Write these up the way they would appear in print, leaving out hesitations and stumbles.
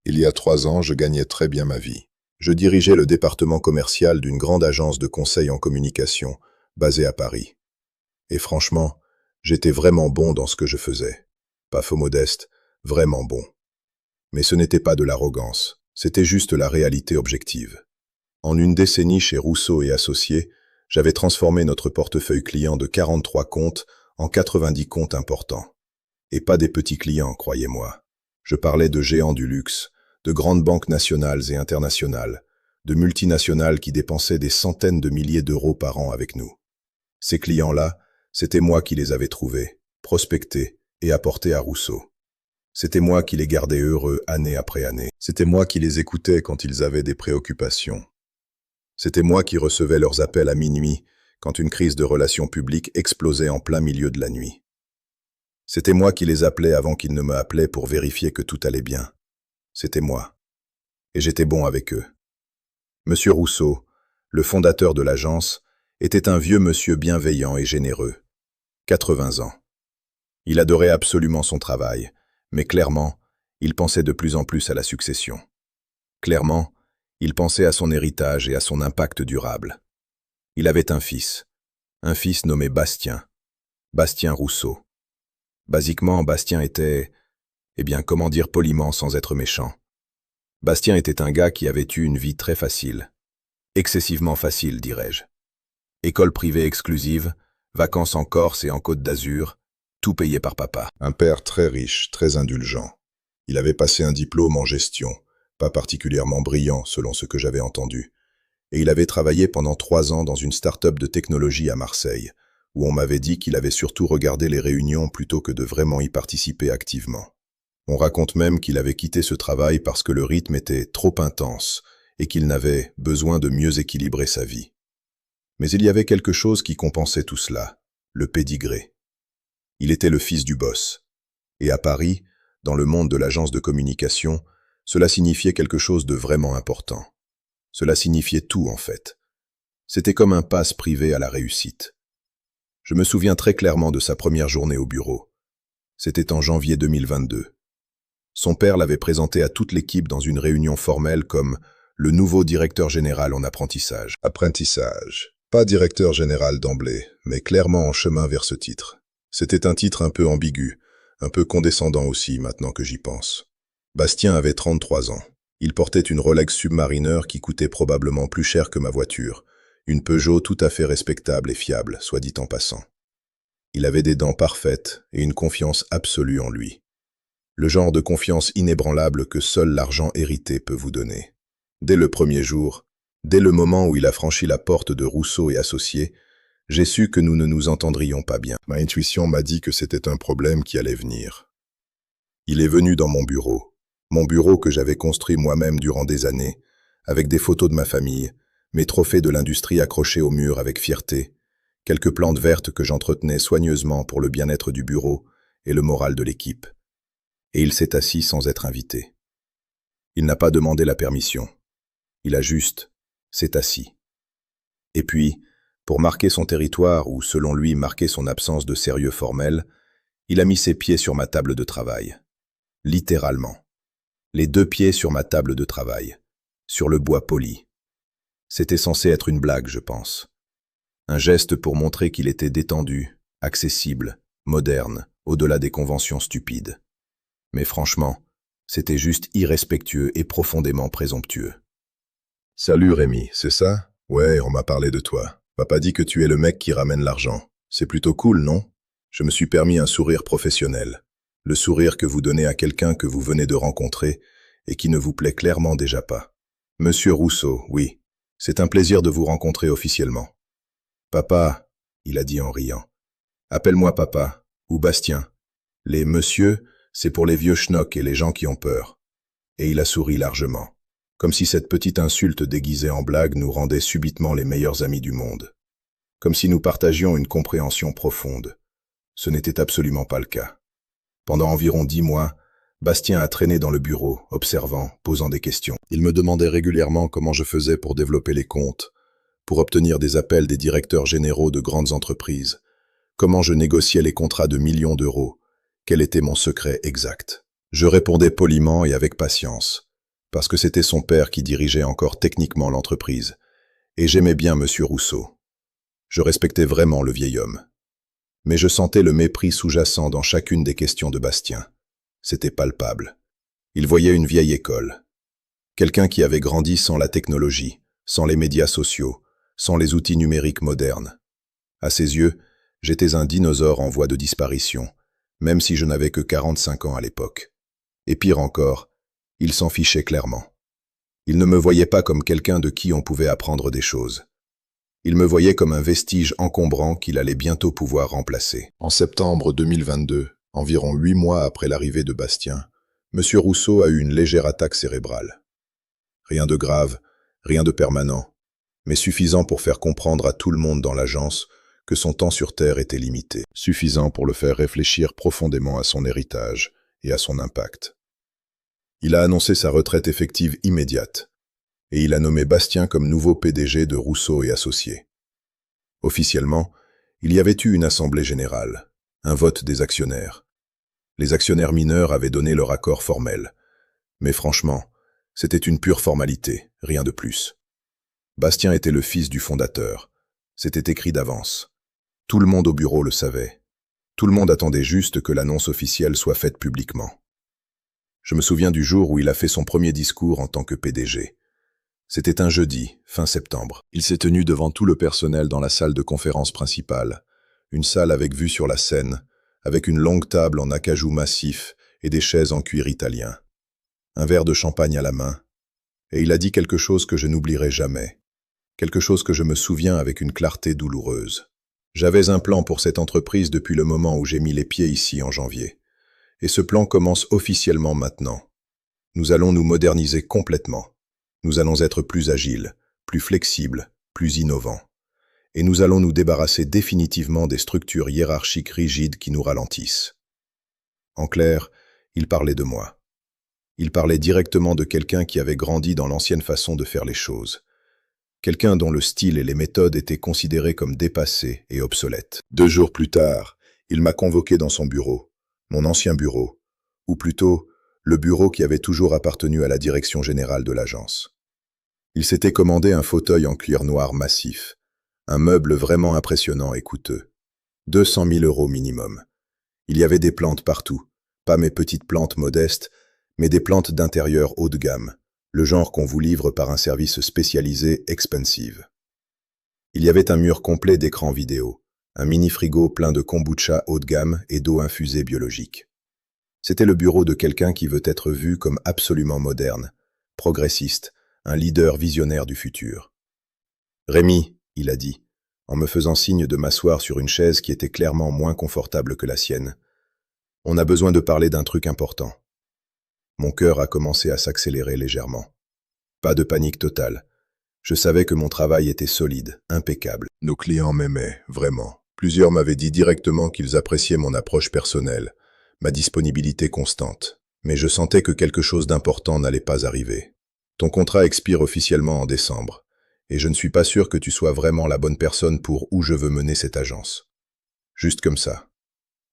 Il y a 3 ans, je gagnais très bien ma vie. Je dirigeais le département commercial d'une grande agence de conseil en communication, basée à Paris. Et franchement, j'étais vraiment bon dans ce que je faisais. Pas faux modeste, vraiment bon. Mais ce n'était pas de l'arrogance, c'était juste la réalité objective. En une décennie chez Rousseau et Associés, j'avais transformé notre portefeuille client de 43 comptes en 90 comptes importants. Et pas des petits clients, croyez-moi. Je parlais de géants du luxe, de grandes banques nationales et internationales, de multinationales qui dépensaient des centaines de milliers d'euros par an avec nous. Ces clients-là, c'était moi qui les avais trouvés, prospectés et apportés à Rousseau. C'était moi qui les gardais heureux année après année. C'était moi qui les écoutais quand ils avaient des préoccupations. C'était moi qui recevais leurs appels à minuit quand une crise de relations publiques explosait en plein milieu de la nuit. C'était moi qui les appelais avant qu'ils ne me appelaient pour vérifier que tout allait bien. C'était moi. Et j'étais bon avec eux. Monsieur Rousseau, le fondateur de l'agence, était un vieux monsieur bienveillant et généreux. 80 ans. Il adorait absolument son travail, mais clairement, il pensait de plus en plus à la succession. Clairement, il pensait à son héritage et à son impact durable. Il avait un fils nommé Bastien Rousseau. Basiquement, Bastien était, comment dire poliment sans être méchant. Bastien était un gars qui avait eu une vie très facile. Excessivement facile, dirais-je. École privée exclusive, vacances en Corse et en Côte d'Azur, tout payé par papa. Un père très riche, très indulgent. Il avait passé un diplôme en gestion, pas particulièrement brillant selon ce que j'avais entendu. Et il avait travaillé pendant 3 ans dans une start-up de technologie à Marseille, où on m'avait dit qu'il avait surtout regardé les réunions plutôt que de vraiment y participer activement. On raconte même qu'il avait quitté ce travail parce que le rythme était trop intense et qu'il n'avait besoin de mieux équilibrer sa vie. Mais il y avait quelque chose qui compensait tout cela, le pédigré. Il était le fils du boss. Et à Paris, dans le monde de l'agence de communication, cela signifiait quelque chose de vraiment important. Cela signifiait tout, en fait. C'était comme un passe privé à la réussite. Je me souviens très clairement de sa première journée au bureau. C'était en janvier 2022. Son père l'avait présenté à toute l'équipe dans une réunion formelle comme le nouveau directeur général en apprentissage. Apprentissage. Pas directeur général d'emblée, mais clairement en chemin vers ce titre. C'était un titre un peu ambigu, un peu condescendant aussi maintenant que j'y pense. Bastien avait 33 ans. Il portait une Rolex Submariner qui coûtait probablement plus cher que ma voiture, une Peugeot tout à fait respectable et fiable, soit dit en passant. Il avait des dents parfaites et une confiance absolue en lui. Le genre de confiance inébranlable que seul l'argent hérité peut vous donner. Dès le premier jour, dès le moment où il a franchi la porte de Rousseau et Associés, j'ai su que nous ne nous entendrions pas bien. Ma intuition m'a dit que c'était un problème qui allait venir. Il est venu dans mon bureau que j'avais construit moi-même durant des années, avec des photos de ma famille, mes trophées de l'industrie accrochés au mur avec fierté, quelques plantes vertes que j'entretenais soigneusement pour le bien-être du bureau et le moral de l'équipe. Et il s'est assis sans être invité. Il n'a pas demandé la permission. Il a juste s'est assis. Et puis, pour marquer son territoire ou, selon lui, marquer son absence de sérieux formel, il a mis ses pieds sur ma table de travail. Littéralement. Les 2 pieds sur ma table de travail. Sur le bois poli. C'était censé être une blague, je pense. Un geste pour montrer qu'il était détendu, accessible, moderne, au-delà des conventions stupides. Mais franchement, c'était juste irrespectueux et profondément présomptueux. « Salut Rémi, c'est ça? Ouais, on m'a parlé de toi. Papa dit que tu es le mec qui ramène l'argent. C'est plutôt cool, non? » Je me suis permis un sourire professionnel. Le sourire que vous donnez à quelqu'un que vous venez de rencontrer et qui ne vous plaît clairement déjà pas. « Monsieur Rousseau, oui, c'est un plaisir de vous rencontrer officiellement. »« Papa, » il a dit en riant. « Appelle-moi papa, ou Bastien. Les monsieur, c'est pour les vieux schnocks et les gens qui ont peur. » Et il a souri largement, comme si cette petite insulte déguisée en blague nous rendait subitement les meilleurs amis du monde. Comme si nous partagions une compréhension profonde. Ce n'était absolument pas le cas. Pendant environ 10 mois, Bastien a traîné dans le bureau, observant, posant des questions. Il me demandait régulièrement comment je faisais pour développer les comptes, pour obtenir des appels des directeurs généraux de grandes entreprises, comment je négociais les contrats de millions d'euros, quel était mon secret exact. Je répondais poliment et avec patience, parce que c'était son père qui dirigeait encore techniquement l'entreprise, et j'aimais bien Monsieur Rousseau. Je respectais vraiment le vieil homme. Mais je sentais le mépris sous-jacent dans chacune des questions de Bastien. C'était palpable. Il voyait une vieille école. Quelqu'un qui avait grandi sans la technologie, sans les médias sociaux, sans les outils numériques modernes. À ses yeux, j'étais un dinosaure en voie de disparition, même si je n'avais que 45 ans à l'époque. Et pire encore, il s'en fichait clairement. Il ne me voyait pas comme quelqu'un de qui on pouvait apprendre des choses. Il me voyait comme un vestige encombrant qu'il allait bientôt pouvoir remplacer. En septembre 2022, environ 8 mois après l'arrivée de Bastien, M. Rousseau a eu une légère attaque cérébrale. Rien de grave, rien de permanent, mais suffisant pour faire comprendre à tout le monde dans l'agence que son temps sur Terre était limité. Suffisant pour le faire réfléchir profondément à son héritage et à son impact. Il a annoncé sa retraite effective immédiate, et il a nommé Bastien comme nouveau PDG de Rousseau et Associés. Officiellement, il y avait eu une assemblée générale, un vote des actionnaires. Les actionnaires mineurs avaient donné leur accord formel. Mais franchement, c'était une pure formalité, rien de plus. Bastien était le fils du fondateur. C'était écrit d'avance. Tout le monde au bureau le savait. Tout le monde attendait juste que l'annonce officielle soit faite publiquement. Je me souviens du jour où il a fait son premier discours en tant que PDG. C'était un jeudi, fin septembre. Il s'est tenu devant tout le personnel dans la salle de conférence principale, une salle avec vue sur la Seine, avec une longue table en acajou massif et des chaises en cuir italien. Un verre de champagne à la main, et il a dit quelque chose que je n'oublierai jamais, quelque chose que je me souviens avec une clarté douloureuse. J'avais un plan pour cette entreprise depuis le moment où j'ai mis les pieds ici en janvier, et ce plan commence officiellement maintenant. Nous allons nous moderniser complètement. Nous allons être plus agiles, plus flexibles, plus innovants. Et nous allons nous débarrasser définitivement des structures hiérarchiques rigides qui nous ralentissent. En clair, il parlait de moi. Il parlait directement de quelqu'un qui avait grandi dans l'ancienne façon de faire les choses. Quelqu'un dont le style et les méthodes étaient considérés comme dépassés et obsolètes. 2 jours plus tard, il m'a convoqué dans son bureau, mon ancien bureau, ou plutôt, le bureau qui avait toujours appartenu à la direction générale de l'agence. Il s'était commandé un fauteuil en cuir noir massif, un meuble vraiment impressionnant et coûteux. 200 000 € minimum. Il y avait des plantes partout, pas mes petites plantes modestes, mais des plantes d'intérieur haut de gamme, le genre qu'on vous livre par un service spécialisé Expensive. Il y avait un mur complet d'écrans vidéo, un mini-frigo plein de kombucha haut de gamme et d'eau infusée biologique. C'était le bureau de quelqu'un qui veut être vu comme absolument moderne, progressiste, un leader visionnaire du futur. « Rémi », il a dit, en me faisant signe de m'asseoir sur une chaise qui était clairement moins confortable que la sienne, « on a besoin de parler d'un truc important. » Mon cœur a commencé à s'accélérer légèrement. Pas de panique totale. Je savais que mon travail était solide, impeccable. Nos clients m'aimaient, vraiment. Plusieurs m'avaient dit directement qu'ils appréciaient mon approche personnelle, ma disponibilité constante. Mais je sentais que quelque chose d'important n'allait pas arriver. Ton contrat expire officiellement en décembre, et je ne suis pas sûr que tu sois vraiment la bonne personne pour où je veux mener cette agence. Juste comme ça.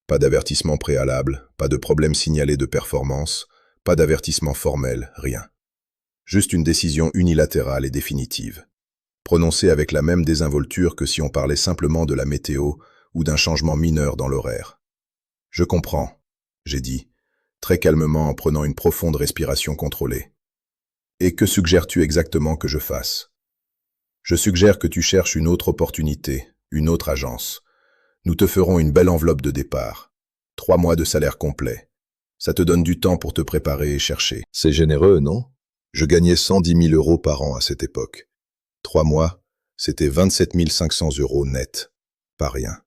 Pas d'avertissement préalable, pas de problème signalé de performance, pas d'avertissement formel, rien. Juste une décision unilatérale et définitive, prononcée avec la même désinvolture que si on parlait simplement de la météo ou d'un changement mineur dans l'horaire. « Je comprends », j'ai dit, très calmement en prenant une profonde respiration contrôlée. « Et que suggères-tu exactement que je fasse ?»« Je suggère que tu cherches une autre opportunité, une autre agence. Nous te ferons une belle enveloppe de départ. 3 mois de salaire complet. Ça te donne du temps pour te préparer et chercher. » C'est généreux, non? Je gagnais 110 000 € par an à cette époque. 3 mois, c'était 27 500 € net. Pas rien.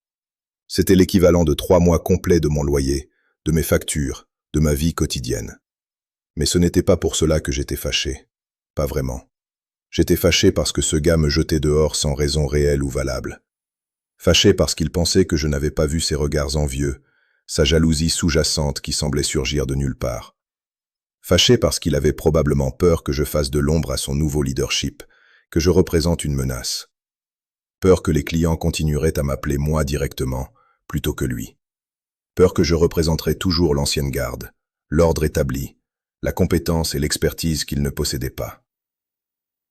C'était l'équivalent de 3 mois complets de mon loyer, de mes factures, de ma vie quotidienne. Mais ce n'était pas pour cela que j'étais fâché. Pas vraiment. J'étais fâché parce que ce gars me jetait dehors sans raison réelle ou valable. Fâché parce qu'il pensait que je n'avais pas vu ses regards envieux, sa jalousie sous-jacente qui semblait surgir de nulle part. Fâché parce qu'il avait probablement peur que je fasse de l'ombre à son nouveau leadership, que je représente une menace. Peur que les clients continueraient à m'appeler moi directement, plutôt que lui. Peur que je représenterais toujours l'ancienne garde, l'ordre établi, la compétence et l'expertise qu'il ne possédait pas.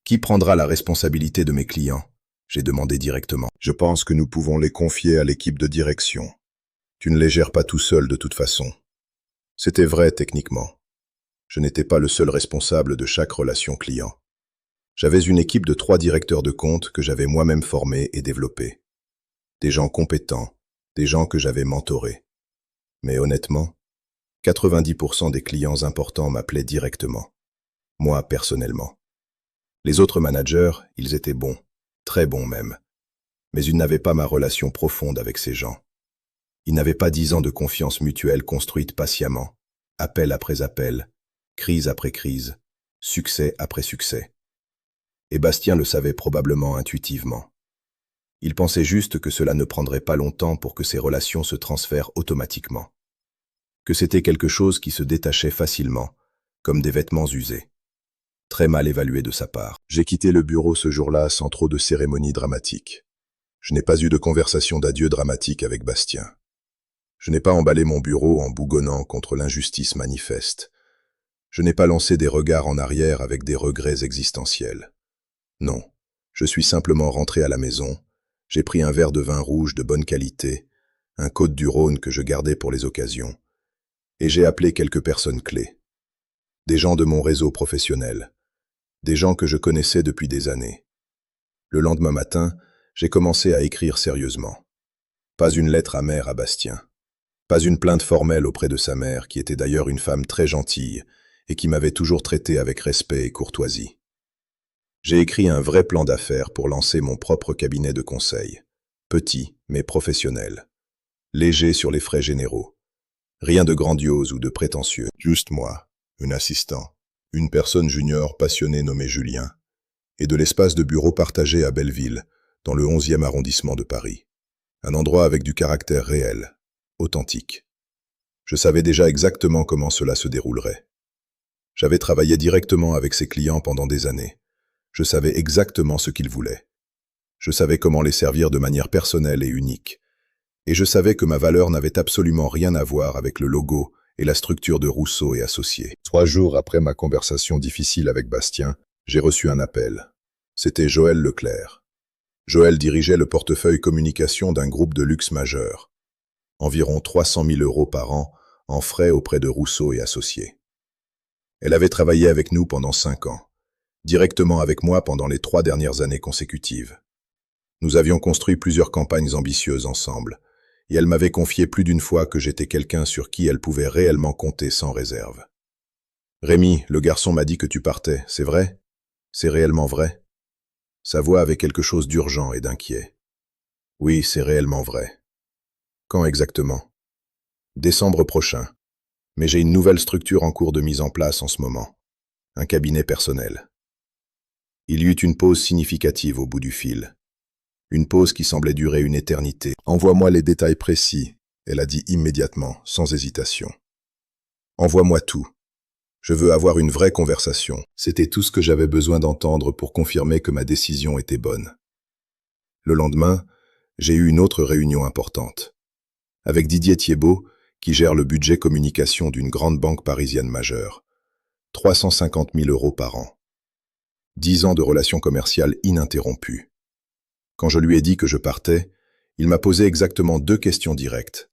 Qui prendra la responsabilité de mes clients? J'ai demandé directement. Je pense que nous pouvons les confier à l'équipe de direction. Tu ne les gères pas tout seul de toute façon. C'était vrai techniquement. Je n'étais pas le seul responsable de chaque relation client. J'avais une équipe de 3 directeurs de compte que j'avais moi-même formés et développés. Des gens compétents, des gens que j'avais mentorés. Mais honnêtement, 90% des clients importants m'appelaient directement. Moi, personnellement. Les autres managers, ils étaient bons, très bons même. Mais ils n'avaient pas ma relation profonde avec ces gens. Ils n'avaient pas 10 ans de confiance mutuelle construite patiemment, appel après appel, crise après crise, succès après succès. Et Bastien le savait probablement intuitivement. Il pensait juste que cela ne prendrait pas longtemps pour que ces relations se transfèrent automatiquement. Que c'était quelque chose qui se détachait facilement, comme des vêtements usés. Très mal évalué de sa part. J'ai quitté le bureau ce jour-là sans trop de cérémonies dramatiques. Je n'ai pas eu de conversation d'adieu dramatique avec Bastien. Je n'ai pas emballé mon bureau en bougonnant contre l'injustice manifeste. Je n'ai pas lancé des regards en arrière avec des regrets existentiels. Non, je suis simplement rentré à la maison, j'ai pris un verre de vin rouge de bonne qualité, un Côte du Rhône que je gardais pour les occasions, et j'ai appelé quelques personnes clés. Des gens de mon réseau professionnel, des gens que je connaissais depuis des années. Le lendemain matin, j'ai commencé à écrire sérieusement. Pas une lettre amère à Bastien. Pas une plainte formelle auprès de sa mère, qui était d'ailleurs une femme très gentille et qui m'avait toujours traité avec respect et courtoisie. J'ai écrit un vrai plan d'affaires pour lancer mon propre cabinet de conseil. Petit, mais professionnel. Léger sur les frais généraux. Rien de grandiose ou de prétentieux. Juste moi, un assistant, une personne junior passionnée nommée Julien, et de l'espace de bureau partagé à Belleville, dans le 11e arrondissement de Paris. Un endroit avec du caractère réel, authentique. Je savais déjà exactement comment cela se déroulerait. J'avais travaillé directement avec ses clients pendant des années. Je savais exactement ce qu'ils voulaient. Je savais comment les servir de manière personnelle et unique. Et je savais que ma valeur n'avait absolument rien à voir avec le logo et la structure de Rousseau et Associés. 3 jours après ma conversation difficile avec Bastien, j'ai reçu un appel. C'était Joël Leclerc. Joël dirigeait le portefeuille communication d'un groupe de luxe majeur. Environ 300 000 € par an en frais auprès de Rousseau et Associés. Elle avait travaillé avec nous pendant 5 ans, directement avec moi pendant les 3 dernières années consécutives. Nous avions construit plusieurs campagnes ambitieuses ensemble, et elle m'avait confié plus d'une fois que j'étais quelqu'un sur qui elle pouvait réellement compter sans réserve. « Rémi, le garçon m'a dit que tu partais, c'est vrai? C'est réellement vrai ?» Sa voix avait quelque chose d'urgent et d'inquiet. « Oui, c'est réellement vrai. » « Quand exactement? » « Décembre prochain. Mais j'ai une nouvelle structure en cours de mise en place en ce moment. Un cabinet personnel. » Il y eut une pause significative au bout du fil. Une pause qui semblait durer une éternité. « Envoie-moi les détails précis, » elle a dit immédiatement, sans hésitation. « Envoie-moi tout. Je veux avoir une vraie conversation. » C'était tout ce que j'avais besoin d'entendre pour confirmer que ma décision était bonne. Le lendemain, j'ai eu une autre réunion importante. Avec Didier Thiebaud, qui gère le budget communication d'une grande banque parisienne majeure. 350 000 € par an. 10 ans de relations commerciales ininterrompues. Quand je lui ai dit que je partais, il m'a posé exactement 2 questions directes.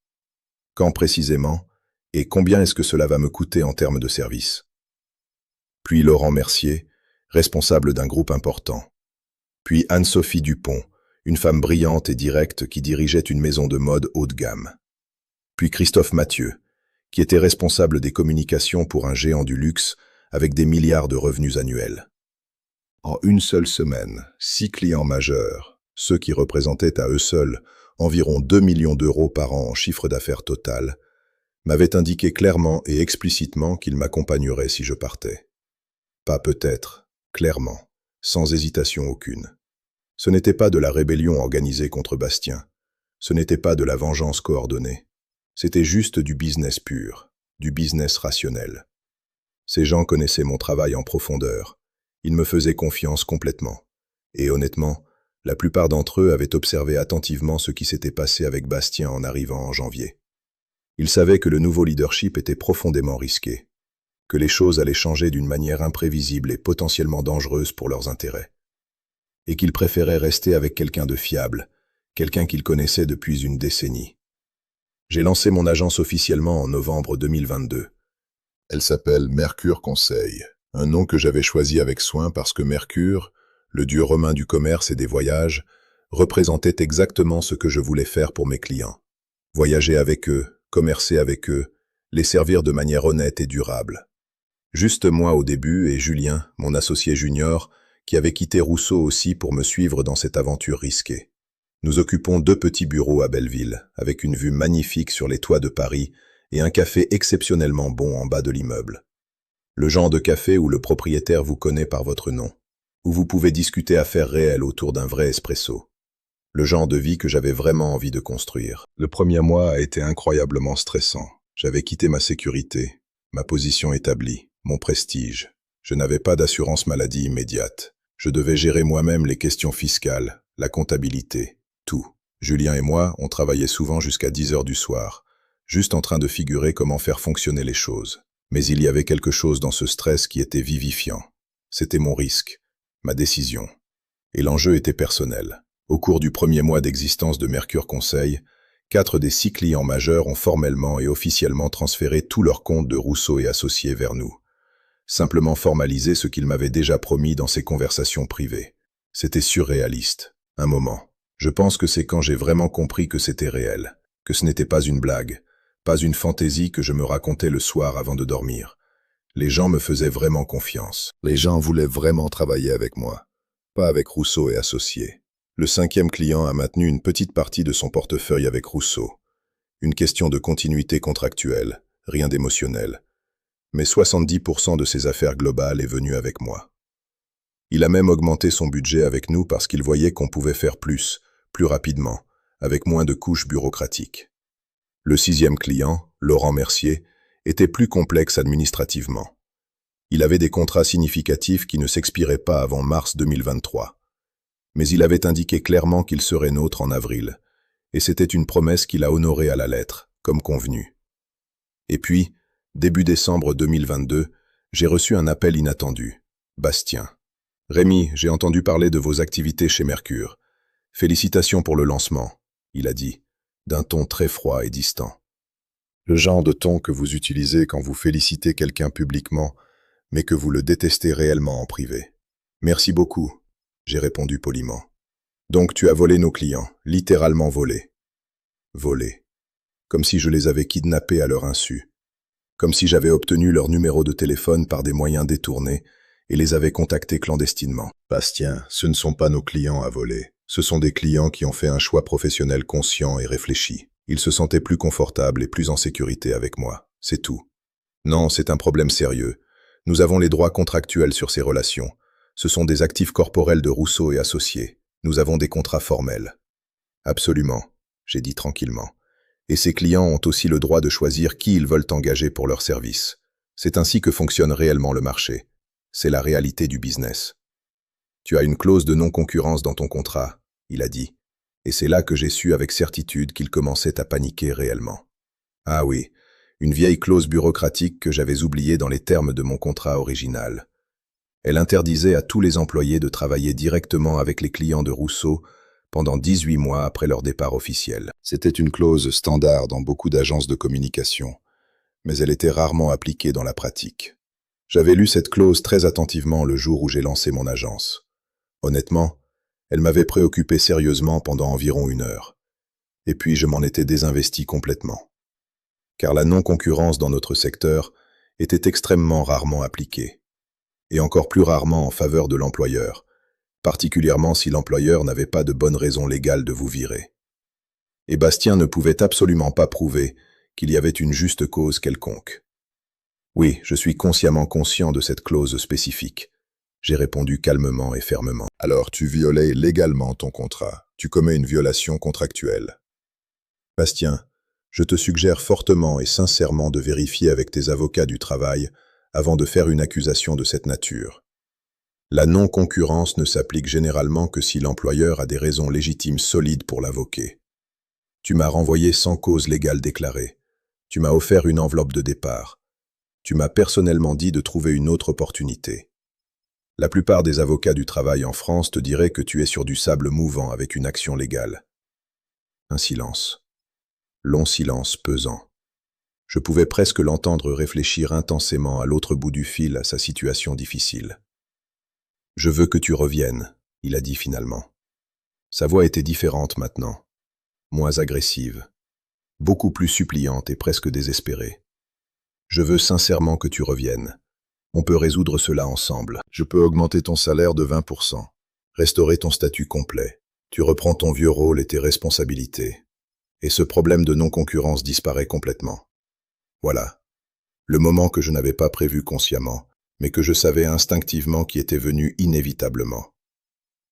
Quand précisément, et combien est-ce que cela va me coûter en termes de service? Puis Laurent Mercier, responsable d'un groupe important. Puis Anne-Sophie Dupont, une femme brillante et directe qui dirigeait une maison de mode haut de gamme. Puis Christophe Mathieu, qui était responsable des communications pour un géant du luxe avec des milliards de revenus annuels. En une seule semaine, 6 clients majeurs, ceux qui représentaient à eux seuls environ 2 millions d'euros par an en chiffre d'affaires total, m'avaient indiqué clairement et explicitement qu'ils m'accompagneraient si je partais. Pas peut-être, clairement, sans hésitation aucune. Ce n'était pas de la rébellion organisée contre Bastien, ce n'était pas de la vengeance coordonnée. C'était juste du business pur, du business rationnel. Ces gens connaissaient mon travail en profondeur. Ils me faisaient confiance complètement. Et honnêtement, la plupart d'entre eux avaient observé attentivement ce qui s'était passé avec Bastien en arrivant en janvier. Ils savaient que le nouveau leadership était profondément risqué, que les choses allaient changer d'une manière imprévisible et potentiellement dangereuse pour leurs intérêts, et qu'ils préféraient rester avec quelqu'un de fiable, quelqu'un qu'ils connaissaient depuis une décennie. J'ai lancé mon agence officiellement en novembre 2022. Elle s'appelle Mercure Conseil, un nom que j'avais choisi avec soin parce que Mercure, le dieu romain du commerce et des voyages, représentait exactement ce que je voulais faire pour mes clients. Voyager avec eux, commercer avec eux, les servir de manière honnête et durable. Juste moi au début et Julien, mon associé junior, qui avait quitté Rousseau aussi pour me suivre dans cette aventure risquée. Nous occupons 2 petits bureaux à Belleville, avec une vue magnifique sur les toits de Paris et un café exceptionnellement bon en bas de l'immeuble. Le genre de café où le propriétaire vous connaît par votre nom, où vous pouvez discuter affaires réelles autour d'un vrai espresso. Le genre de vie que j'avais vraiment envie de construire. Le premier mois a été incroyablement stressant. J'avais quitté ma sécurité, ma position établie, mon prestige. Je n'avais pas d'assurance maladie immédiate. Je devais gérer moi-même les questions fiscales, la comptabilité, tout. Julien et moi, on travaillait souvent jusqu'à 10 heures du soir, juste en train de figurer comment faire fonctionner les choses. Mais il y avait quelque chose dans ce stress qui était vivifiant. C'était mon risque, ma décision. Et l'enjeu était personnel. Au cours du premier mois d'existence de Mercure Conseil, 4 des 6 clients majeurs ont formellement et officiellement transféré tous leurs comptes de Rousseau et associés vers nous. Simplement formaliser ce qu'ils m'avaient déjà promis dans ces conversations privées. C'était surréaliste. Un moment. Je pense que c'est quand j'ai vraiment compris que c'était réel, que ce n'était pas une blague, pas une fantaisie que je me racontais le soir avant de dormir. Les gens me faisaient vraiment confiance. Les gens voulaient vraiment travailler avec moi, pas avec Rousseau et associés. Le 5e client a maintenu une petite partie de son portefeuille avec Rousseau. Une question de continuité contractuelle, rien d'émotionnel. Mais 70% de ses affaires globales est venu avec moi. Il a même augmenté son budget avec nous parce qu'il voyait qu'on pouvait faire plus rapidement, avec moins de couches bureaucratiques. Le 6e client, Laurent Mercier, était plus complexe administrativement. Il avait des contrats significatifs qui ne s'expiraient pas avant mars 2023. Mais il avait indiqué clairement qu'il serait nôtre en avril, et c'était une promesse qu'il a honorée à la lettre, comme convenu. Et puis, début décembre 2022, j'ai reçu un appel inattendu. Bastien. « Rémi, j'ai entendu parler de vos activités chez Mercure. Félicitations pour le lancement, » il a dit, d'un ton très froid et distant. Le genre de ton que vous utilisez quand vous félicitez quelqu'un publiquement, mais que vous le détestez réellement en privé. « Merci beaucoup. » J'ai répondu poliment. « Donc tu as volé nos clients, littéralement volé. » Volé. Comme si je les avais kidnappés à leur insu. Comme si j'avais obtenu leur numéro de téléphone par des moyens détournés et les avais contactés clandestinement. Bastien, ce ne sont pas nos clients à voler. Ce sont des clients qui ont fait un choix professionnel conscient et réfléchi. Ils se sentaient plus confortables et plus en sécurité avec moi. C'est tout. Non, c'est un problème sérieux. Nous avons les droits contractuels sur ces relations. Ce sont des actifs corporels de Rousseau et associés. Nous avons des contrats formels. Absolument, j'ai dit tranquillement. Et ces clients ont aussi le droit de choisir qui ils veulent engager pour leurs services. C'est ainsi que fonctionne réellement le marché. C'est la réalité du business. Tu as une clause de non-concurrence dans ton contrat, il a dit. Et c'est là que j'ai su avec certitude qu'il commençait à paniquer réellement. Ah oui, une vieille clause bureaucratique que j'avais oubliée dans les termes de mon contrat original. Elle interdisait à tous les employés de travailler directement avec les clients de Rousseau pendant 18 mois après leur départ officiel. C'était une clause standard dans beaucoup d'agences de communication, mais elle était rarement appliquée dans la pratique. J'avais lu cette clause très attentivement le jour où j'ai lancé mon agence. Honnêtement, elle m'avait préoccupé sérieusement pendant environ 1 heure. Et puis je m'en étais désinvesti complètement. Car la non-concurrence dans notre secteur était extrêmement rarement appliquée. Et encore plus rarement en faveur de l'employeur, particulièrement si l'employeur n'avait pas de bonnes raisons légales de vous virer. Et Bastien ne pouvait absolument pas prouver qu'il y avait une juste cause quelconque. Oui, je suis consciemment conscient de cette clause spécifique. J'ai répondu calmement et fermement. Alors tu violais légalement ton contrat. Tu commets une violation contractuelle. Bastien, je te suggère fortement et sincèrement de vérifier avec tes avocats du travail avant de faire une accusation de cette nature. La non-concurrence ne s'applique généralement que si l'employeur a des raisons légitimes solides pour l'invoquer. Tu m'as renvoyé sans cause légale déclarée. Tu m'as offert une enveloppe de départ. Tu m'as personnellement dit de trouver une autre opportunité. La plupart des avocats du travail en France te diraient que tu es sur du sable mouvant avec une action légale. Un silence. Long silence pesant. Je pouvais presque l'entendre réfléchir intensément à l'autre bout du fil à sa situation difficile. « Je veux que tu reviennes », il a dit finalement. Sa voix était différente maintenant, moins agressive, beaucoup plus suppliante et presque désespérée. « Je veux sincèrement que tu reviennes. On peut résoudre cela ensemble. Je peux augmenter ton salaire de 20%, restaurer ton statut complet. Tu reprends ton vieux rôle et tes responsabilités. Et ce problème de non-concurrence disparaît complètement. Voilà. Le moment que je n'avais pas prévu consciemment, mais que je savais instinctivement qui était venu inévitablement.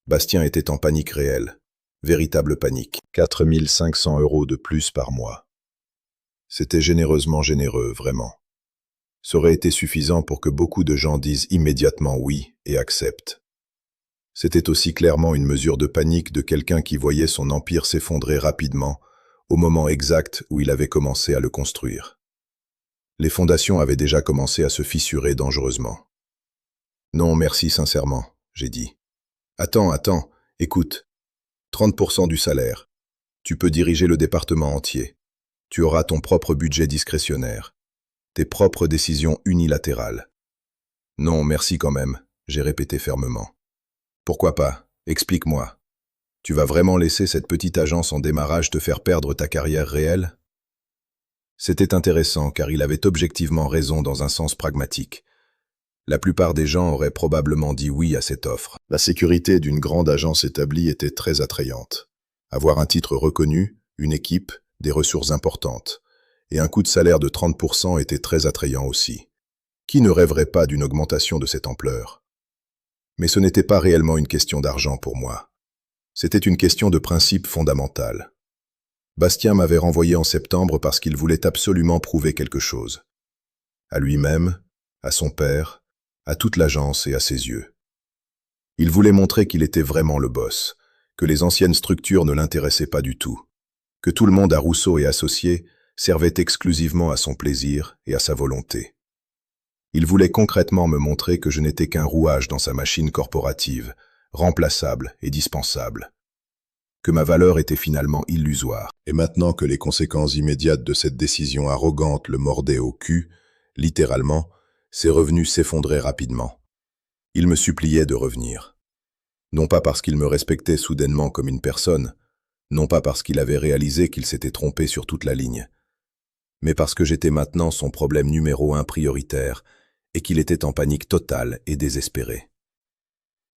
Bastien était en panique réelle. Véritable panique. 4 500 € de plus par mois. C'était généreusement généreux, vraiment. Ça aurait été suffisant pour que beaucoup de gens disent immédiatement oui et acceptent. C'était aussi clairement une mesure de panique de quelqu'un qui voyait son empire s'effondrer rapidement au moment exact où il avait commencé à le construire. Les fondations avaient déjà commencé à se fissurer dangereusement. « Non, merci sincèrement », j'ai dit. « Attends, écoute. 30% du salaire. Tu peux diriger le département entier. Tu auras ton propre budget discrétionnaire. Tes propres décisions unilatérales. »« Non, merci quand même », j'ai répété fermement. « Pourquoi pas? Explique-moi. Tu vas vraiment laisser cette petite agence en démarrage te faire perdre ta carrière réelle ?» C'était intéressant car il avait objectivement raison dans un sens pragmatique. La plupart des gens auraient probablement dit oui à cette offre. La sécurité d'une grande agence établie était très attrayante. Avoir un titre reconnu, une équipe, des ressources importantes. Et un coût de salaire de 30% était très attrayant aussi. Qui ne rêverait pas d'une augmentation de cette ampleur? Mais ce n'était pas réellement une question d'argent pour moi. C'était une question de principe fondamental. Bastien m'avait renvoyé en septembre parce qu'il voulait absolument prouver quelque chose. À lui-même, à son père, à toute l'agence et à ses yeux. Il voulait montrer qu'il était vraiment le boss, que les anciennes structures ne l'intéressaient pas du tout, que tout le monde à Rousseau et associés servait exclusivement à son plaisir et à sa volonté. Il voulait concrètement me montrer que je n'étais qu'un rouage dans sa machine corporative, remplaçable et dispensable. Que ma valeur était finalement illusoire. Et maintenant que les conséquences immédiates de cette décision arrogante le mordaient au cul, littéralement, ses revenus s'effondraient rapidement. Il me suppliait de revenir. Non pas parce qu'il me respectait soudainement comme une personne, non pas parce qu'il avait réalisé qu'il s'était trompé sur toute la ligne, mais parce que j'étais maintenant son problème numéro 1 prioritaire et qu'il était en panique totale et désespéré.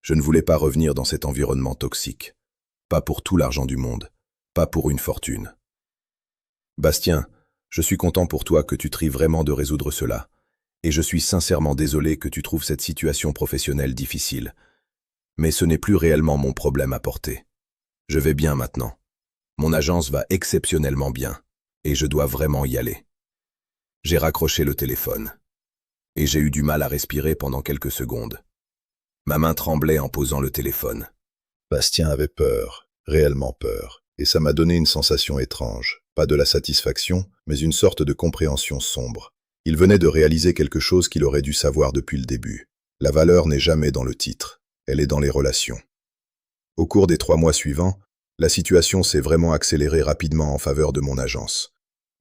Je ne voulais pas revenir dans cet environnement toxique. Pas pour tout l'argent du monde, pas pour une fortune. Bastien, je suis content pour toi que tu tries vraiment de résoudre cela, et je suis sincèrement désolé que tu trouves cette situation professionnelle difficile. Mais ce n'est plus réellement mon problème à porter. Je vais bien maintenant. Mon agence va exceptionnellement bien, et je dois vraiment y aller. J'ai raccroché le téléphone, et j'ai eu du mal à respirer pendant quelques secondes. Ma main tremblait en posant le téléphone. Bastien avait peur, réellement peur, et ça m'a donné une sensation étrange, pas de la satisfaction, mais une sorte de compréhension sombre. Il venait de réaliser quelque chose qu'il aurait dû savoir depuis le début. La valeur n'est jamais dans le titre, elle est dans les relations. Au cours des 3 mois suivants, la situation s'est vraiment accélérée rapidement en faveur de mon agence.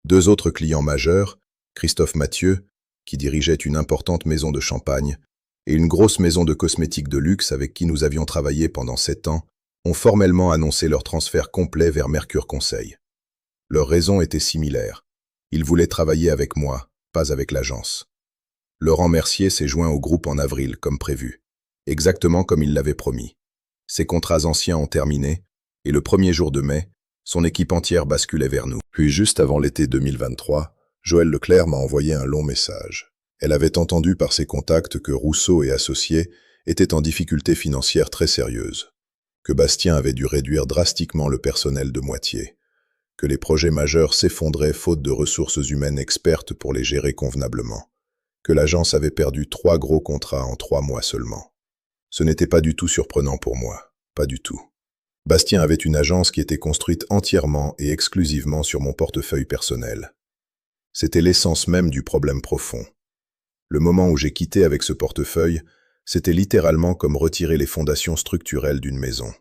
2 autres clients majeurs, Christophe Mathieu, qui dirigeait une importante maison de champagne, et une grosse maison de cosmétiques de luxe avec qui nous avions travaillé pendant 7 ans, ont formellement annoncé leur transfert complet vers Mercure Conseil. Leurs raisons étaient similaires. Ils voulaient travailler avec moi, pas avec l'agence. Laurent Mercier s'est joint au groupe en avril, comme prévu, exactement comme il l'avait promis. Ses contrats anciens ont terminé, et le 1er jour de mai, son équipe entière basculait vers nous. Puis juste avant l'été 2023, Joël Leclerc m'a envoyé un long message. Elle avait entendu par ses contacts que Rousseau et associés étaient en difficulté financière très sérieuse, que Bastien avait dû réduire drastiquement le personnel de moitié, que les projets majeurs s'effondraient faute de ressources humaines expertes pour les gérer convenablement, que l'agence avait perdu 3 gros contrats en 3 mois seulement. Ce n'était pas du tout surprenant pour moi, pas du tout. Bastien avait une agence qui était construite entièrement et exclusivement sur mon portefeuille personnel. C'était l'essence même du problème profond. Le moment où j'ai quitté avec ce portefeuille, c'était littéralement comme retirer les fondations structurelles d'une maison.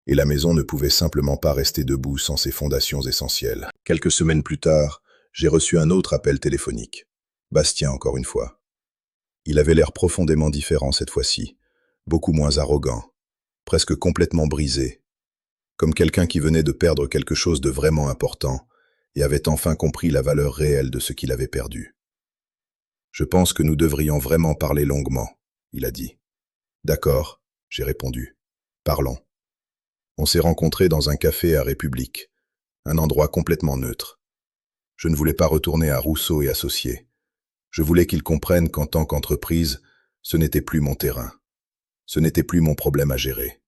Et la maison ne pouvait simplement pas rester debout sans ses fondations essentielles. Quelques semaines plus tard, j'ai reçu un autre appel téléphonique. Bastien, encore une fois. Il avait l'air profondément différent cette fois-ci, beaucoup moins arrogant, presque complètement brisé, comme quelqu'un qui venait de perdre quelque chose de vraiment important et avait enfin compris la valeur réelle de ce qu'il avait perdu. « Je pense que nous devrions vraiment parler longuement », il a dit. « D'accord », j'ai répondu. « Parlons. » On s'est rencontrés dans un café à République, un endroit complètement neutre. Je ne voulais pas retourner à Rousseau et Associés. Je voulais qu'ils comprennent qu'en tant qu'entreprise, ce n'était plus mon terrain. Ce n'était plus mon problème à gérer.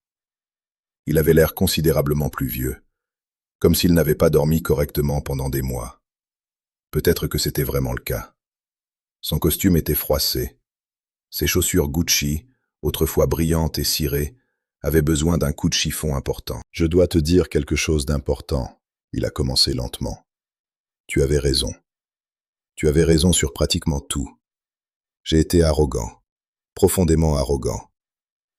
Il avait l'air considérablement plus vieux, comme s'il n'avait pas dormi correctement pendant des mois. Peut-être que c'était vraiment le cas. Son costume était froissé. Ses chaussures Gucci, autrefois brillantes et cirées, avaient besoin d'un coup de chiffon important. « Je dois te dire quelque chose d'important », il a commencé lentement. « Tu avais raison. Tu avais raison sur pratiquement tout. J'ai été arrogant, profondément arrogant.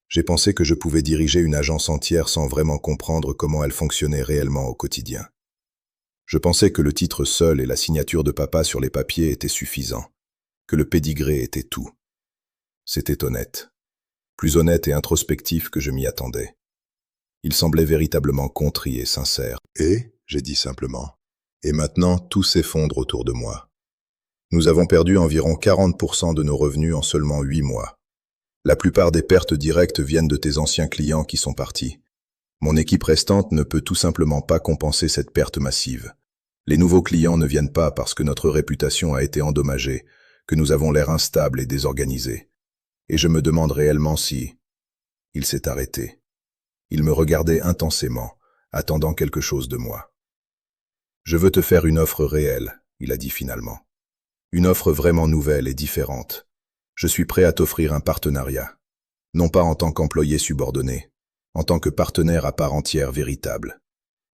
J'ai pensé que je pouvais diriger une agence entière sans vraiment comprendre comment elle fonctionnait réellement au quotidien. Je pensais que le titre seul et la signature de papa sur les papiers étaient suffisants, que le pédigré était tout. C'était honnête. Plus honnête et introspectif que je m'y attendais. Il semblait véritablement contrit et sincère. « Et ?» j'ai dit simplement. « Et maintenant, tout s'effondre autour de moi. Nous avons perdu environ 40% de nos revenus en seulement 8 mois. La plupart des pertes directes viennent de tes anciens clients qui sont partis. Mon équipe restante ne peut tout simplement pas compenser cette perte massive. Les nouveaux clients ne viennent pas parce que notre réputation a été endommagée, que nous avons l'air instable et désorganisé. Et je me demande réellement si... » Il s'est arrêté. Il me regardait intensément, attendant quelque chose de moi. « Je veux te faire une offre réelle, » il a dit finalement. « Une offre vraiment nouvelle et différente. Je suis prêt à t'offrir un partenariat. Non pas en tant qu'employé subordonné, en tant que partenaire à part entière véritable.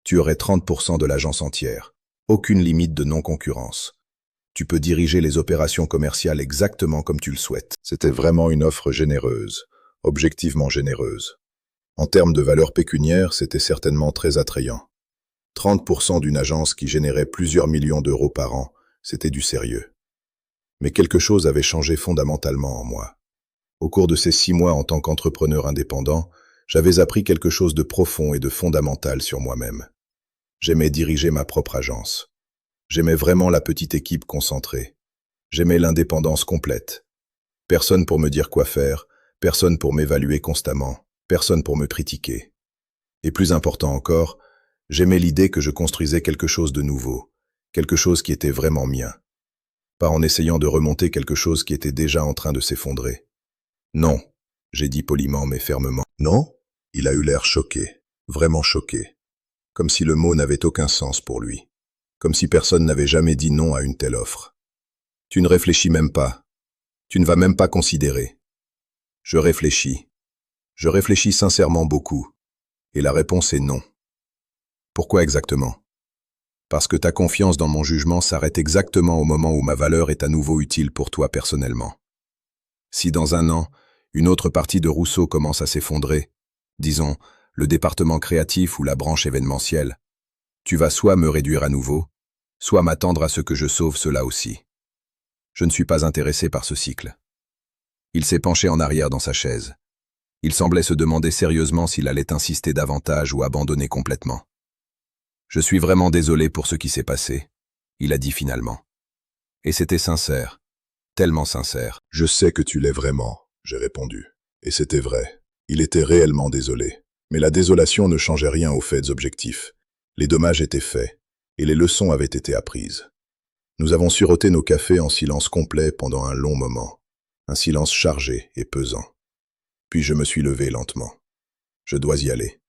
Tu aurais 30% de l'agence entière, aucune limite de non-concurrence. Tu peux diriger les opérations commerciales exactement comme tu le souhaites. » C'était vraiment une offre généreuse, objectivement généreuse. En termes de valeur pécuniaire, c'était certainement très attrayant. 30% d'une agence qui générait plusieurs millions d'euros par an, c'était du sérieux. Mais quelque chose avait changé fondamentalement en moi. Au cours de ces 6 mois en tant qu'entrepreneur indépendant, j'avais appris quelque chose de profond et de fondamental sur moi-même. J'aimais diriger ma propre agence. J'aimais vraiment la petite équipe concentrée. J'aimais l'indépendance complète. Personne pour me dire quoi faire, personne pour m'évaluer constamment, personne pour me critiquer. Et plus important encore, j'aimais l'idée que je construisais quelque chose de nouveau, quelque chose qui était vraiment mien. Pas en essayant de remonter quelque chose qui était déjà en train de s'effondrer. « Non », j'ai dit poliment mais fermement. « Non ?» Il a eu l'air choqué, vraiment choqué, comme si le mot n'avait aucun sens pour lui, comme si personne n'avait jamais dit non à une telle offre. « Tu ne réfléchis même pas. Tu ne vas même pas considérer. » Je réfléchis. Je réfléchis sincèrement beaucoup. Et la réponse est non. Pourquoi exactement? Parce que ta confiance dans mon jugement s'arrête exactement au moment où ma valeur est à nouveau utile pour toi personnellement. Si dans 1 an, une autre partie de Rousseau commence à s'effondrer, disons, le département créatif ou la branche événementielle, tu vas soit me réduire à nouveau, soit m'attendre à ce que je sauve cela aussi. Je ne suis pas intéressé par ce cycle. Il s'est penché en arrière dans sa chaise. Il semblait se demander sérieusement s'il allait insister davantage ou abandonner complètement. « Je suis vraiment désolé pour ce qui s'est passé », il a dit finalement. Et c'était sincère, tellement sincère. « Je sais que tu l'es vraiment », j'ai répondu. Et c'était vrai. Il était réellement désolé. Mais la désolation ne changeait rien aux faits objectifs. Les dommages étaient faits, et les leçons avaient été apprises. Nous avons siroté nos cafés en silence complet pendant un long moment. Un silence chargé et pesant. Puis je me suis levé lentement. Je dois y aller.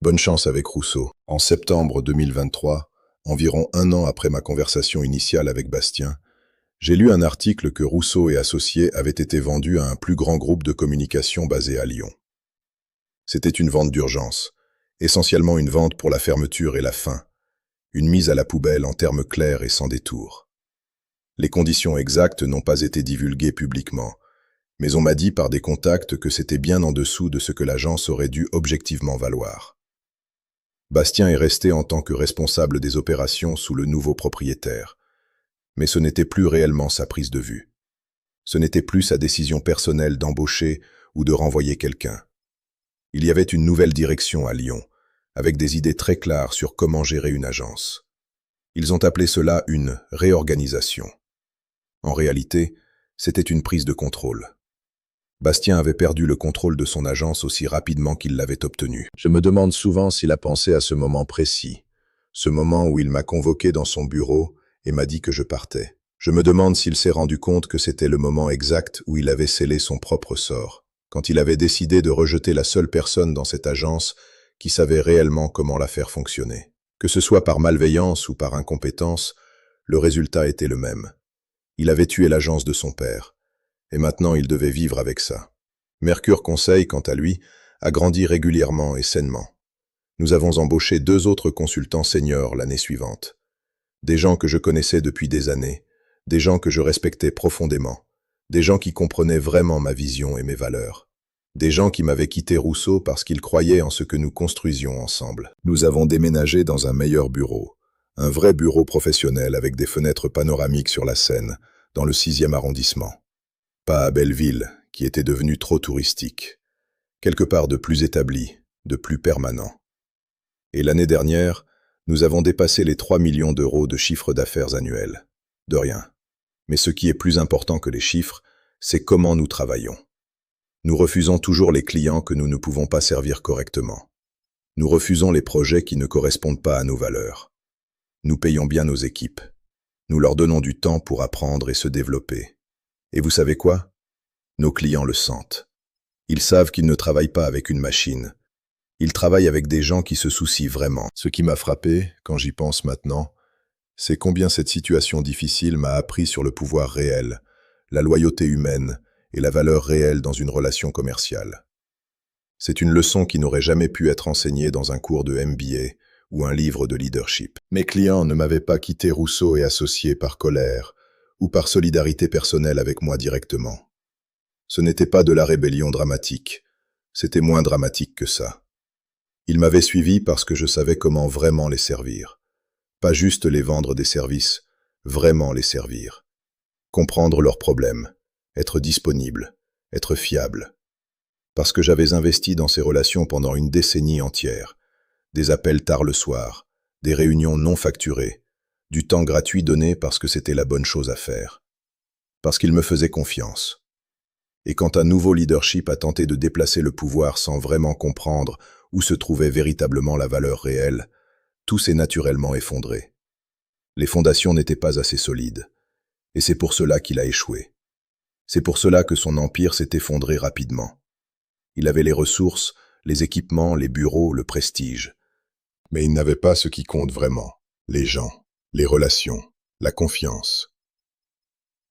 Bonne chance avec Rousseau. En septembre 2023, environ 1 an après ma conversation initiale avec Bastien, j'ai lu un article que Rousseau et Associés avaient été vendus à un plus grand groupe de communication basé à Lyon. C'était une vente d'urgence, essentiellement une vente pour la fermeture et la fin, une mise à la poubelle en termes clairs et sans détour. Les conditions exactes n'ont pas été divulguées publiquement, mais on m'a dit par des contacts que c'était bien en dessous de ce que l'agence aurait dû objectivement valoir. Bastien est resté en tant que responsable des opérations sous le nouveau propriétaire, mais ce n'était plus réellement sa prise de vue. Ce n'était plus sa décision personnelle d'embaucher ou de renvoyer quelqu'un. Il y avait une nouvelle direction à Lyon, avec des idées très claires sur comment gérer une agence. Ils ont appelé cela une réorganisation. En réalité, c'était une prise de contrôle. Bastien avait perdu le contrôle de son agence aussi rapidement qu'il l'avait obtenu. Je me demande souvent s'il a pensé à ce moment précis, ce moment où il m'a convoqué dans son bureau et m'a dit que je partais. Je me demande s'il s'est rendu compte que c'était le moment exact où il avait scellé son propre sort, quand il avait décidé de rejeter la seule personne dans cette agence qui savait réellement comment la faire fonctionner. Que ce soit par malveillance ou par incompétence, le résultat était le même. Il avait tué l'agence de son père, et maintenant il devait vivre avec ça. Mercure Conseil, quant à lui, a grandi régulièrement et sainement. Nous avons embauché 2 autres consultants seniors l'année suivante. Des gens que je connaissais depuis des années, des gens que je respectais profondément, des gens qui comprenaient vraiment ma vision et mes valeurs. Des gens qui m'avaient quitté Rousseau parce qu'ils croyaient en ce que nous construisions ensemble. Nous avons déménagé dans un meilleur bureau, un vrai bureau professionnel avec des fenêtres panoramiques sur la Seine, dans le 6e arrondissement. Pas à Belleville, qui était devenu trop touristique. Quelque part de plus établi, de plus permanent. Et l'année dernière, nous avons dépassé les 3 millions d'euros de chiffre d'affaires annuel. De rien. Mais ce qui est plus important que les chiffres, c'est comment nous travaillons. Nous refusons toujours les clients que nous ne pouvons pas servir correctement. Nous refusons les projets qui ne correspondent pas à nos valeurs. Nous payons bien nos équipes. Nous leur donnons du temps pour apprendre et se développer. Et vous savez quoi? Nos clients le sentent. Ils savent qu'ils ne travaillent pas avec une machine. Ils travaillent avec des gens qui se soucient vraiment. Ce qui m'a frappé, quand j'y pense maintenant, c'est combien cette situation difficile m'a appris sur le pouvoir réel, la loyauté humaine et la valeur réelle dans une relation commerciale. C'est une leçon qui n'aurait jamais pu être enseignée dans un cours de MBA ou un livre de leadership. Mes clients ne m'avaient pas quitté Rousseau et associé par colère ou par solidarité personnelle avec moi directement. Ce n'était pas de la rébellion dramatique, c'était moins dramatique que ça. Ils m'avaient suivi parce que je savais comment vraiment les servir. Pas juste les vendre des services, vraiment les servir. Comprendre leurs problèmes, être disponible, être fiable. Parce que j'avais investi dans ces relations pendant une décennie entière. Des appels tard le soir, des réunions non facturées, du temps gratuit donné parce que c'était la bonne chose à faire. Parce qu'ils me faisaient confiance. Et quand un nouveau leadership a tenté de déplacer le pouvoir sans vraiment comprendre où se trouvait véritablement la valeur réelle, tout s'est naturellement effondré. Les fondations n'étaient pas assez solides. Et c'est pour cela qu'il a échoué. C'est pour cela que son empire s'est effondré rapidement. Il avait les ressources, les équipements, les bureaux, le prestige. Mais il n'avait pas ce qui compte vraiment, les gens, les relations, la confiance.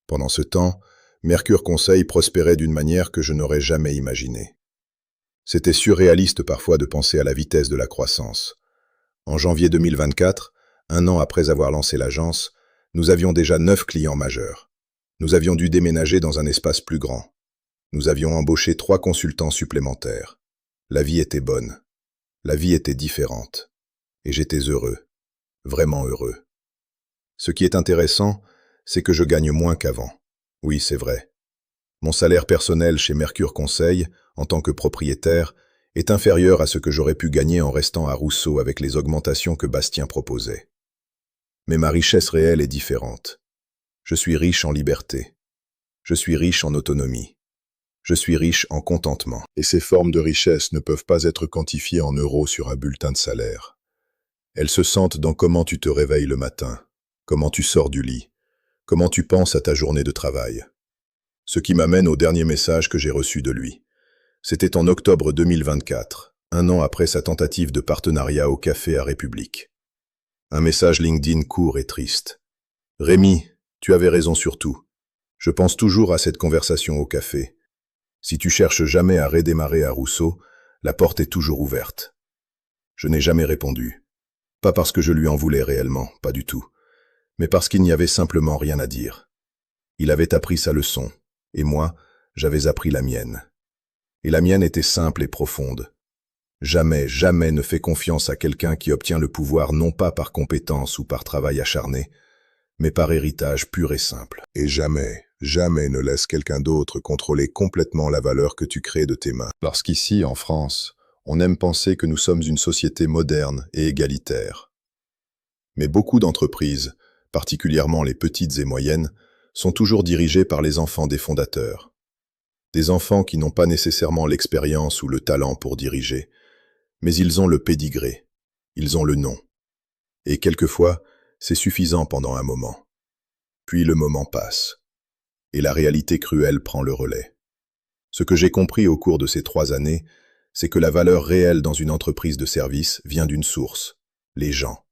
Pendant ce temps, Mercure Conseil prospérait d'une manière que je n'aurais jamais imaginée. C'était surréaliste parfois de penser à la vitesse de la croissance. En janvier 2024, un an après avoir lancé l'agence, nous avions déjà 9 clients majeurs. Nous avions dû déménager dans un espace plus grand. Nous avions embauché 3 consultants supplémentaires. La vie était bonne. La vie était différente. Et j'étais heureux. Vraiment heureux. Ce qui est intéressant, c'est que je gagne moins qu'avant. Oui, c'est vrai. Mon salaire personnel chez Mercure Conseil, en tant que propriétaire, est inférieur à ce que j'aurais pu gagner en restant à Rousseau avec les augmentations que Bastien proposait. Mais ma richesse réelle est différente. Je suis riche en liberté. Je suis riche en autonomie. Je suis riche en contentement. Et ces formes de richesse ne peuvent pas être quantifiées en euros sur un bulletin de salaire. Elles se sentent dans comment tu te réveilles le matin, comment tu sors du lit, comment tu penses à ta journée de travail. Ce qui m'amène au dernier message que j'ai reçu de lui. C'était en octobre 2024, un an après sa tentative de partenariat au café à République. Un message LinkedIn court et triste. « Rémi, tu avais raison sur tout. Je pense toujours à cette conversation au café. Si tu cherches jamais à redémarrer à Rousseau, la porte est toujours ouverte. » Je n'ai jamais répondu. Pas parce que je lui en voulais réellement, pas du tout, mais parce qu'il n'y avait simplement rien à dire. Il avait appris sa leçon, et moi, j'avais appris la mienne. Et la mienne était simple et profonde. Jamais, jamais ne fais confiance à quelqu'un qui obtient le pouvoir non pas par compétence ou par travail acharné, mais par héritage pur et simple. Et jamais, jamais ne laisse quelqu'un d'autre contrôler complètement la valeur que tu crées de tes mains. Parce qu'ici, en France, on aime penser que nous sommes une société moderne et égalitaire. Mais beaucoup d'entreprises, particulièrement les petites et moyennes, sont toujours dirigées par les enfants des fondateurs. Des enfants qui n'ont pas nécessairement l'expérience ou le talent pour diriger, mais ils ont le pédigré, ils ont le nom. Et quelquefois, c'est suffisant pendant un moment. Puis le moment passe, et la réalité cruelle prend le relais. Ce que j'ai compris au cours de ces 3 années, c'est que la valeur réelle dans une entreprise de service vient d'une source, les gens.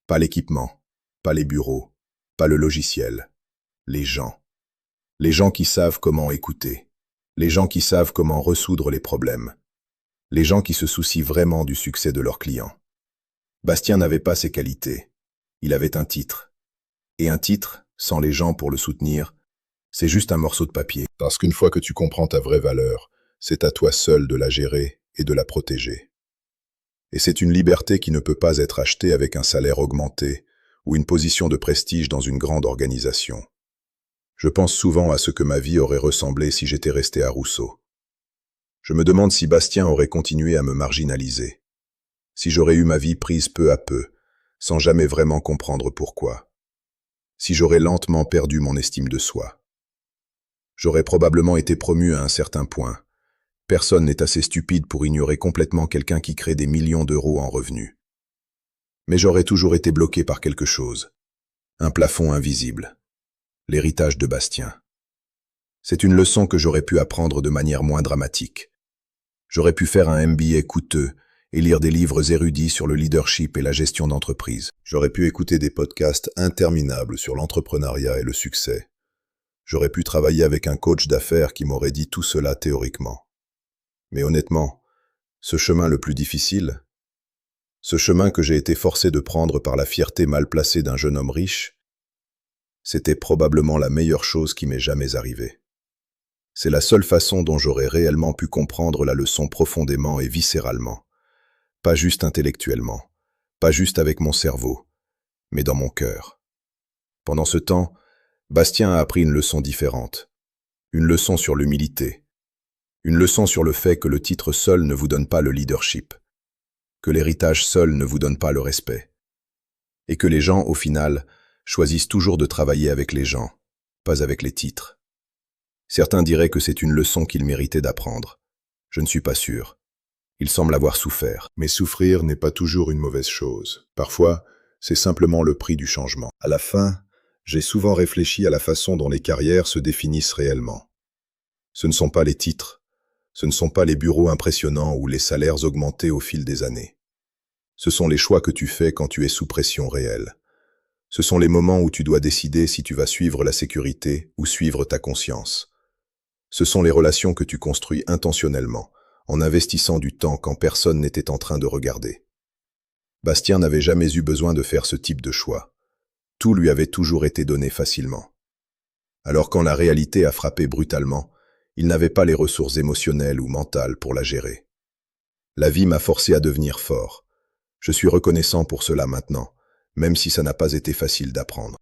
Pas l'équipement, pas les bureaux, pas le logiciel, les gens. Les gens qui savent comment écouter, les gens qui savent comment résoudre les problèmes, les gens qui se soucient vraiment du succès de leurs clients. Bastien n'avait pas ces qualités. Il avait un titre. Et un titre, sans les gens pour le soutenir, c'est juste un morceau de papier. Parce qu'une fois que tu comprends ta vraie valeur, c'est à toi seul de la gérer et de la protéger. Et c'est une liberté qui ne peut pas être achetée avec un salaire augmenté ou une position de prestige dans une grande organisation. Je pense souvent à ce que ma vie aurait ressemblé si j'étais resté à Rousseau. Je me demande si Bastien aurait continué à me marginaliser, si j'aurais eu ma vie prise peu à peu, sans jamais vraiment comprendre pourquoi, si j'aurais lentement perdu mon estime de soi. J'aurais probablement été promu à un certain point. Personne n'est assez stupide pour ignorer complètement quelqu'un qui crée des millions d'euros en revenus. Mais j'aurais toujours été bloqué par quelque chose, un plafond invisible, l'héritage de Bastien. C'est une leçon que j'aurais pu apprendre de manière moins dramatique. J'aurais pu faire un MBA coûteux et lire des livres érudits sur le leadership et la gestion d'entreprise. J'aurais pu écouter des podcasts interminables sur l'entrepreneuriat et le succès. J'aurais pu travailler avec un coach d'affaires qui m'aurait dit tout cela théoriquement. Mais honnêtement, ce chemin le plus difficile, ce chemin que j'ai été forcé de prendre par la fierté mal placée d'un jeune homme riche, c'était probablement la meilleure chose qui m'est jamais arrivée. C'est la seule façon dont j'aurais réellement pu comprendre la leçon profondément et viscéralement. Pas juste intellectuellement, pas juste avec mon cerveau, mais dans mon cœur. Pendant ce temps, Bastien a appris une leçon différente. Une leçon sur l'humilité. Une leçon sur le fait que le titre seul ne vous donne pas le leadership. Que l'héritage seul ne vous donne pas le respect. Et que les gens, au final, choisissent toujours de travailler avec les gens, pas avec les titres. Certains diraient que c'est une leçon qu'il méritait d'apprendre. Je ne suis pas sûr. Il semble avoir souffert. Mais souffrir n'est pas toujours une mauvaise chose. Parfois, c'est simplement le prix du changement. À la fin, j'ai souvent réfléchi à la façon dont les carrières se définissent réellement. Ce ne sont pas les titres, ce ne sont pas les bureaux impressionnants ou les salaires augmentés au fil des années. Ce sont les choix que tu fais quand tu es sous pression réelle. Ce sont les moments où tu dois décider si tu vas suivre la sécurité ou suivre ta conscience. Ce sont les relations que tu construis intentionnellement, en investissant du temps quand personne n'était en train de regarder. Bastien n'avait jamais eu besoin de faire ce type de choix. Tout lui avait toujours été donné facilement. Alors quand la réalité a frappé brutalement, il n'avait pas les ressources émotionnelles ou mentales pour la gérer. La vie m'a forcé à devenir fort. Je suis reconnaissant pour cela maintenant, même si ça n'a pas été facile d'apprendre.